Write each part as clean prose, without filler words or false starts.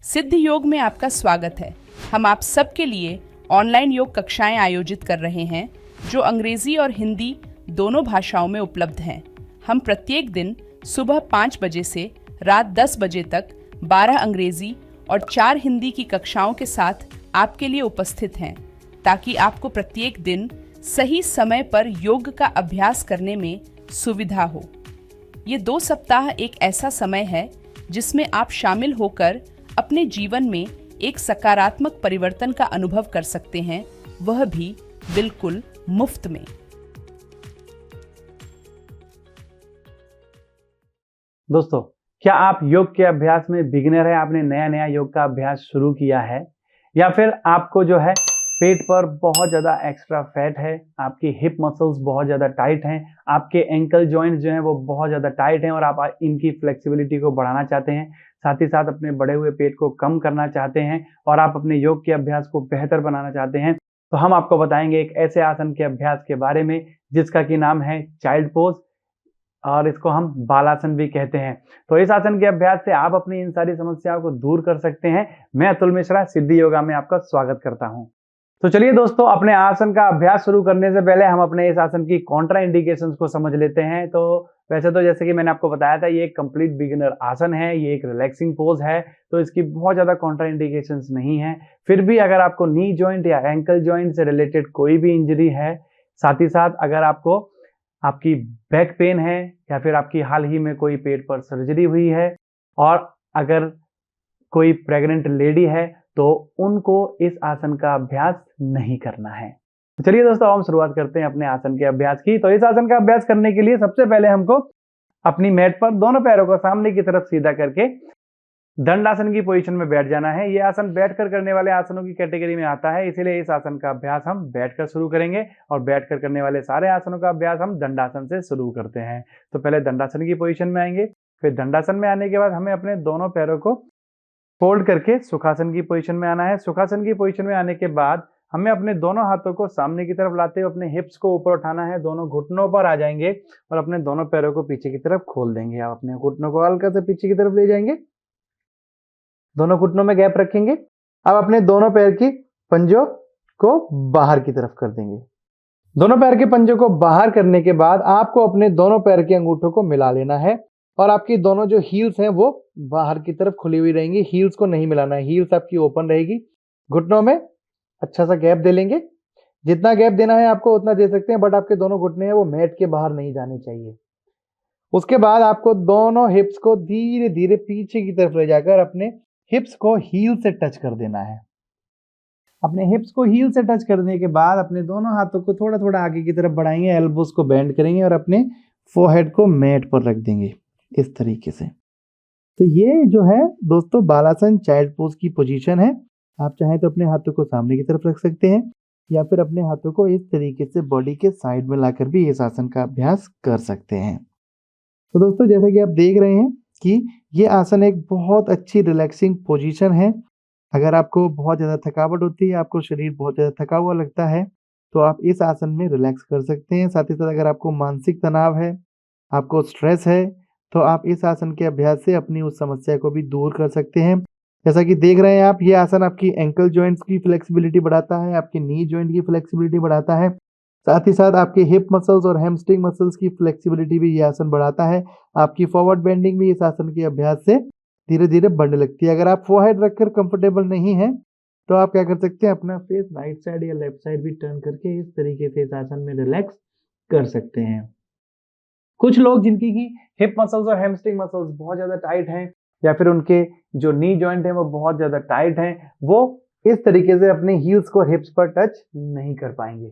सिद्ध योग में आपका स्वागत है। हम आप सबके लिए ऑनलाइन योग कक्षाएं आयोजित कर रहे हैं जो अंग्रेजी और हिंदी दोनों भाषाओं में उपलब्ध हैं। हम प्रत्येक दिन सुबह 5 बजे से रात 10 बजे तक 12 अंग्रेजी और 4 हिंदी की कक्षाओं के साथ आपके लिए उपस्थित हैं, ताकि आपको प्रत्येक दिन सही समय पर योग का अभ्यास करने में सुविधा हो। ये 2 सप्ताह एक ऐसा समय है जिसमें आप शामिल होकर अपने जीवन में एक सकारात्मक परिवर्तन का अनुभव कर सकते हैं, वह भी बिल्कुल मुफ्त में। दोस्तों, क्या आप योग के अभ्यास में बिगिनर है? आपने नया योग का अभ्यास शुरू किया है, या फिर आपको जो है पेट पर बहुत ज़्यादा एक्स्ट्रा फैट है, आपकी हिप मसल्स बहुत ज़्यादा टाइट हैं, आपके एंकल जॉइंट्स जो हैं वो बहुत ज़्यादा टाइट हैं और आप इनकी फ्लेक्सिबिलिटी को बढ़ाना चाहते हैं, साथ ही साथ अपने बढ़े हुए पेट को कम करना चाहते हैं और आप अपने योग के अभ्यास को बेहतर बनाना चाहते हैं, तो हम आपको बताएंगे एक ऐसे आसन के अभ्यास के बारे में जिसका कि नाम है चाइल्ड पोज, और इसको हम बालासन भी कहते हैं। तो इस आसन के अभ्यास से आप अपनी इन सारी समस्याओं को दूर कर सकते हैं। मैं अतुल मिश्रा सिद्ध योगा में आपका स्वागत करता हूं। तो चलिए दोस्तों, अपने आसन का अभ्यास शुरू करने से पहले हम अपने इस आसन की कॉन्ट्रा इंडिकेशंस को समझ लेते हैं। तो वैसे तो जैसे कि मैंने आपको बताया था, ये एक कंप्लीट बिगिनर आसन है, ये एक रिलैक्सिंग पोज है, तो इसकी बहुत ज़्यादा कॉन्ट्रा इंडिकेशंस नहीं है। फिर भी अगर आपको नी जॉइंट या एंकल जॉइंट से रिलेटेड कोई भी इंजरी है, साथ ही साथ अगर आपको आपकी बैक पेन है या फिर आपकी हाल ही में कोई पेट पर सर्जरी हुई है, और अगर कोई प्रेग्नेंट लेडी है तो उनको इस आसन का अभ्यास नहीं करना है। तो चलिए दोस्तों, हम शुरुआत करते हैं अपने आसन के अभ्यास की। तो इस आसन का अभ्यास करने के लिए सबसे पहले हमको अपनी मैट पर दोनों पैरों को सामने की तरफ सीधा करके दंडासन की पोजीशन में बैठ जाना है। यह आसन बैठकर करने वाले आसनों की कैटेगरी में आता है, इसीलिए इस आसन का अभ्यास हम बैठकर शुरू करेंगे और बैठकर करने वाले सारे आसनों का अभ्यास हम दंडासन से शुरू करते हैं। तो पहले दंडासन की पोजीशन में आएंगे, फिर दंडासन में आने के बाद हमें अपने दोनों पैरों को फोल्ड करके सुखासन की पोजीशन में आना है। सुखासन की पोजीशन में आने के बाद हमें अपने दोनों हाथों को सामने की तरफ लाते हुए अपने हिप्स को ऊपर उठाना है, दोनों घुटनों पर आ जाएंगे और अपने दोनों पैरों को पीछे की तरफ खोल देंगे। आप अपने घुटनों को हल्का से पीछे की तरफ ले जाएंगे, दोनों घुटनों में गैप रखेंगे। अब अपने दोनों पैर की पंजों को बाहर की तरफ कर देंगे। दोनों पैर के पंजों को बाहर करने के बाद आपको अपने दोनों पैर के अंगूठों को मिला लेना है और आपकी दोनों जो हील्स हैं वो बाहर की तरफ खुली हुई रहेंगी। हील्स को नहीं मिलाना है, हील्स आपकी ओपन रहेगी। घुटनों में अच्छा सा गैप दे लेंगे, जितना गैप देना है आपको उतना दे सकते हैं, बट आपके दोनों घुटने हैं वो मैट के बाहर नहीं जाने चाहिए। उसके बाद आपको दोनों हिप्स को धीरे धीरे पीछे की तरफ ले जाकर अपने हिप्स को हील से टच कर देना है। अपने हिप्स को हील से टच करने के बाद अपने दोनों हाथों को थोड़ा थोड़ा आगे की तरफ बढ़ाएंगे, एल्बोस को बेंड करेंगे और अपने फोरहेड को मैट पर रख देंगे इस तरीके से। तो ये जो है दोस्तों बालासन चाइल्ड पोज की पोजीशन है। आप चाहें तो अपने हाथों को सामने की तरफ रख सकते हैं या फिर अपने हाथों को इस तरीके से बॉडी के साइड में लाकर भी इस आसन का अभ्यास कर सकते हैं। तो दोस्तों, जैसे कि आप देख रहे हैं कि ये आसन एक बहुत अच्छी रिलैक्सिंग पोजीशन है। अगर आपको बहुत ज़्यादा थकावट होती है, आपको शरीर बहुत ज़्यादा थका हुआ लगता है, तो आप इस आसन में रिलैक्स कर सकते हैं। साथ ही साथ अगर आपको मानसिक तनाव है, आपको स्ट्रेस है, तो आप इस आसन के अभ्यास से अपनी उस समस्या को भी दूर कर सकते हैं। जैसा कि देख रहे हैं आप, ये आसन आपकी एंकल जॉइंट्स की फ्लेक्सिबिलिटी बढ़ाता है, आपकी नी जॉइंट की फ्लेक्सिबिलिटी बढ़ाता है, साथ ही साथ आपके हिप मसल्स और हैमस्ट्रिंग मसल्स की फ्लेक्सिबिलिटी भी ये आसन बढ़ाता है। आपकी फॉरवर्ड बेंडिंग भी इस आसन के अभ्यास से धीरे धीरे बढ़ने लगती है। अगर आप फोरहेड रखकर कंफर्टेबल नहीं है तो आप क्या कर सकते हैं, अपना फेस राइट साइड या लेफ्ट साइड भी टर्न करके इस तरीके से इस आसन में रिलैक्स कर सकते हैं। कुछ लोग जिनकी की हिप मसल्स और हैमस्ट्रिंग मसल्स बहुत ज्यादा टाइट हैं या फिर उनके जो नी जॉइंट है वो बहुत ज्यादा टाइट हैं, वो इस तरीके से अपने हील्स को हिप्स पर टच नहीं कर पाएंगे।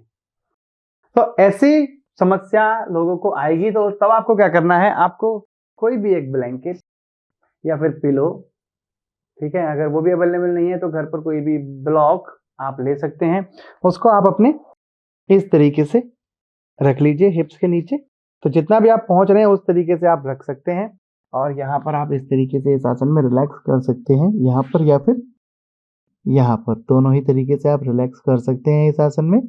तो ऐसी समस्या लोगों को आएगी तो तब आपको क्या करना है, आपको कोई भी एक ब्लैंकेट या फिर पिलो, ठीक है, अगर वो भी अवेलेबल नहीं है तो घर पर कोई भी ब्लॉक आप ले सकते हैं, उसको आप अपने इस तरीके से रख लीजिए हिप्स के नीचे। तो जितना भी आप पहुंच रहे हैं उस तरीके से आप रख सकते हैं और यहाँ पर आप इस तरीके से इस आसन में रिलैक्स कर सकते हैं, यहाँ पर या फिर यहाँ पर, दोनों ही तरीके से आप रिलैक्स कर सकते हैं इस आसन में।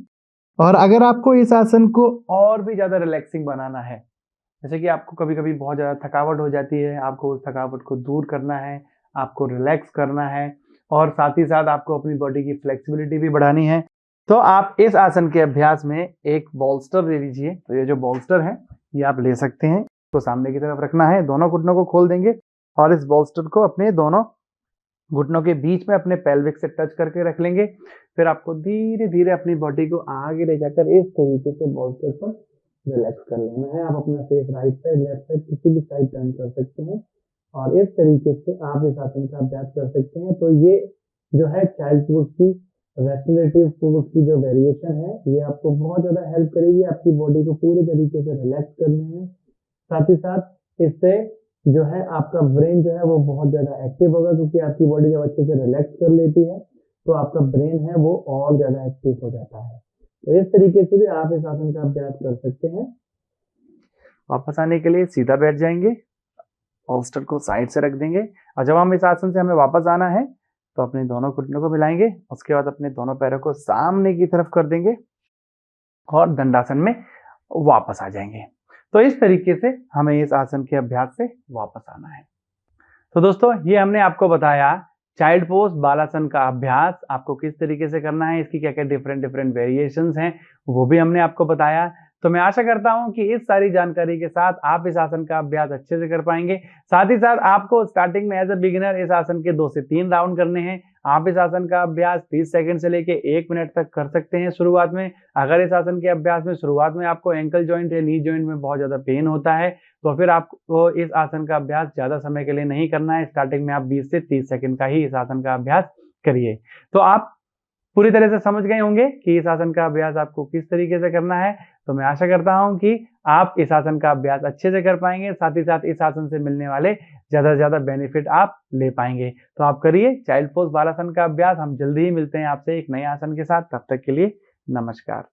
और अगर आपको इस आसन को और भी ज़्यादा रिलैक्सिंग बनाना है, जैसे कि आपको कभी कभी बहुत ज़्यादा थकावट हो जाती है, आपको उस थकावट को दूर करना है, आपको रिलैक्स करना है और साथ ही साथ आपको अपनी बॉडी की फ्लेक्सिबिलिटी भी बढ़ानी है, तो आप इस आसन के अभ्यास में एक बॉल्स्टर ले लीजिए। तो ये जो बॉल्स्टर है ये आप ले सकते हैं, तो सामने की तरफ रखना है, दोनों घुटनों को खोल देंगे और इस बॉल्स्टर को अपने दोनों घुटनों के बीच में अपने पेल्विक से टच करके रख लेंगे। फिर आपको धीरे धीरे अपनी बॉडी को आगे ले जाकर इस तरीके से बॉल्स्टर पर रिलैक्स कर लेना है। आप अपना face right side left side किसी भी साइड टर्न कर सकते हैं और इस तरीके से आप इस आसन का अभ्यास कर सकते हैं। तो ये जो है चाइल्ड पोज की रेस्टोरेटिव पोज की जो वेरिएशन है ये आपको बहुत ज़्यादा हेल्प करेगी आपकी बॉडी को पूरे तरीके से रिलैक्स करने में। साथ ही साथ इससे जो है आपका ब्रेन जो है वो बहुत ज़्यादा एक्टिव होगा, क्योंकि आपकी बॉडी जब अच्छे से रिलैक्स कर लेती है तो आपका ब्रेन है वो और ज़्यादा एक्टिव हो जाता है। तो इस तरीके से भी आप इस आसन का अभ्यास कर सकते हैं। वापस आने के लिए सीधा बैठ जाएंगे, बॉल्स्टर को साइड से रख देंगे और जब हम इस आसन से हमें वापस आना है तो अपने दोनों घुटनों को मिलाएंगे, उसके बाद अपने दोनों पैरों को सामने की तरफ कर देंगे और दंडासन में वापस आ जाएंगे। तो इस तरीके से हमें इस आसन के अभ्यास से वापस आना है। तो दोस्तों ये हमने आपको बताया चाइल्ड पोज बालासन का अभ्यास आपको किस तरीके से करना है, इसकी क्या क्या डिफरेंट वेरिएशंस हैं वो भी हमने आपको बताया। तो मैं आशा करता हूं कि इस सारी जानकारी के साथ आप इस आसन का अभ्यास अच्छे से कर पाएंगे। साथ ही साथ आपको स्टार्टिंग में एज अ बिगिनर इस आसन के 2 से 3 राउंड करने हैं। आप इस आसन का अभ्यास 30 सेकंड से लेके 1 मिनट तक कर सकते हैं शुरुआत में। अगर इस आसन के अभ्यास में शुरुआत में आपको एंकल जॉइंट या नी जॉइंट में बहुत ज्यादा पेन होता है तो फिर आपको इस आसन का अभ्यास ज्यादा समय के लिए नहीं करना है। स्टार्टिंग में आप 20 से 30 सेकंड का ही इस आसन का अभ्यास करिए। तो आप पूरी तरह से समझ गए होंगे कि इस आसन का अभ्यास आपको किस तरीके से करना है। तो मैं आशा करता हूं कि आप इस आसन का अभ्यास अच्छे से कर पाएंगे, साथ ही साथ इस आसन से मिलने वाले ज्यादा से ज्यादा बेनिफिट आप ले पाएंगे। तो आप करिए चाइल्ड पोज बालासन का अभ्यास। हम जल्दी ही मिलते हैं आपसे एक नए आसन के साथ, तब तक के लिए नमस्कार।